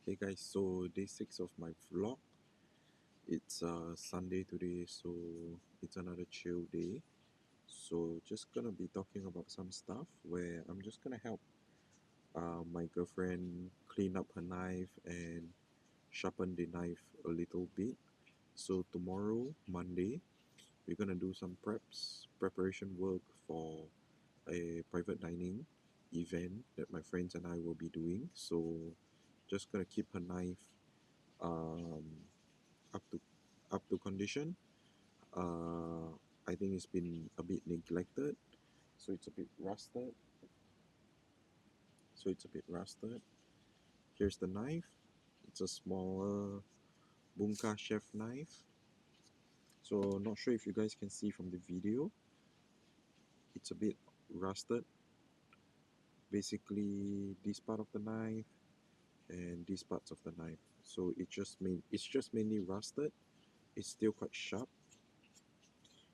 Hey guys, so day 6 of my vlog. It's Sunday today, so it's another chill day. So just gonna be talking about some stuff where I'm just gonna help my girlfriend clean up her knife and sharpen the knife a little bit. So tomorrow, Monday, we're gonna do some preparation work for a private dining event that my friends and I will be doing. So just gonna keep her knife um, up to condition. Uh, I think it's been a bit neglected, so it's a bit rusted. Here's the knife. It's a smaller Bunka chef knife. So not sure if you guys can see from the video. It's a bit rusted. Basically, this part of the knife and these parts of the knife. So it's just mainly rusted. It's still quite sharp.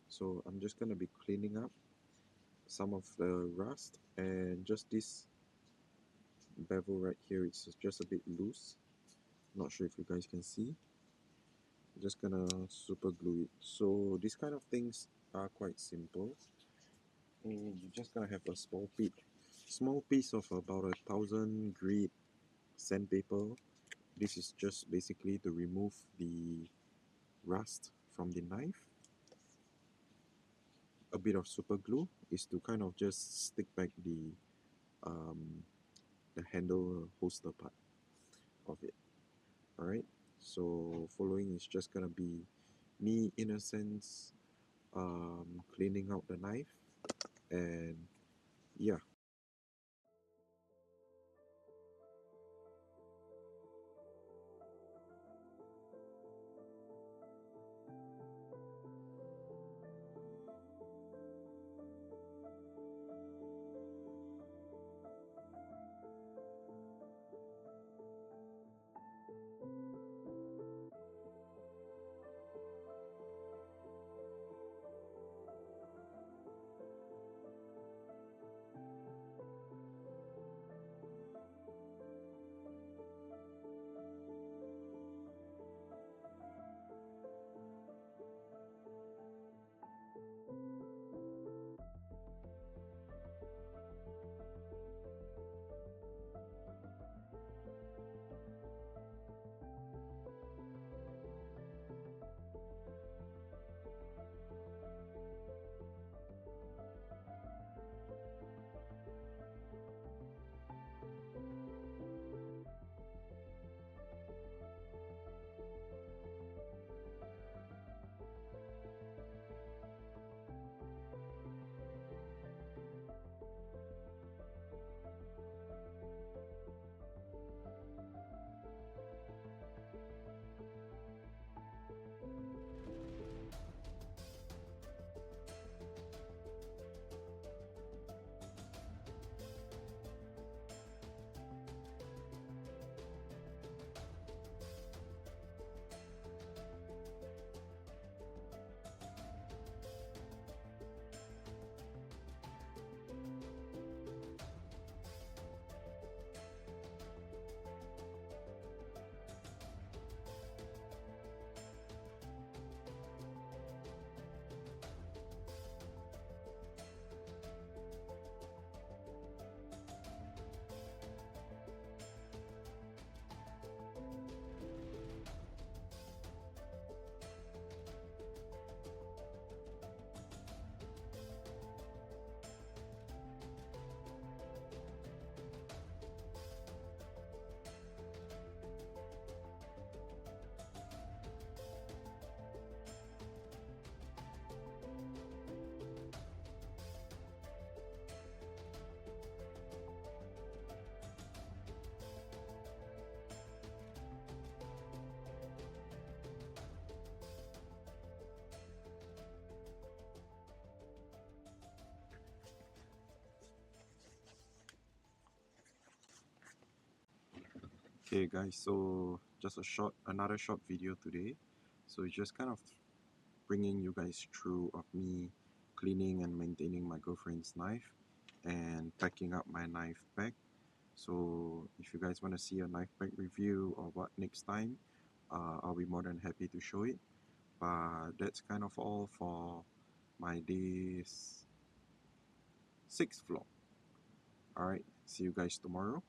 So I'm just gonna be cleaning up some of the rust, and just this bevel right here, it's just a bit loose. Not sure if you guys can see. Just gonna super glue it. So these kind of things are quite simple. You're just gonna have a small piece of about 1,000 grit sandpaper. This is just basically to remove the rust from the knife. A bit of super glue is to kind of just stick back um, the handle holster part of it. Alright, so following is just gonna be me, in a sense, cleaning out the knife, and yeah. Okay guys, so just another short video today. So it's just kind of bringing you guys through of me cleaning and maintaining my girlfriend's knife and packing up my knife bag. So if you guys want to see a knife pack review or what next time, I'll be more than happy to show it. But that's kind of all for my day 6 vlog. Alright, see you guys tomorrow.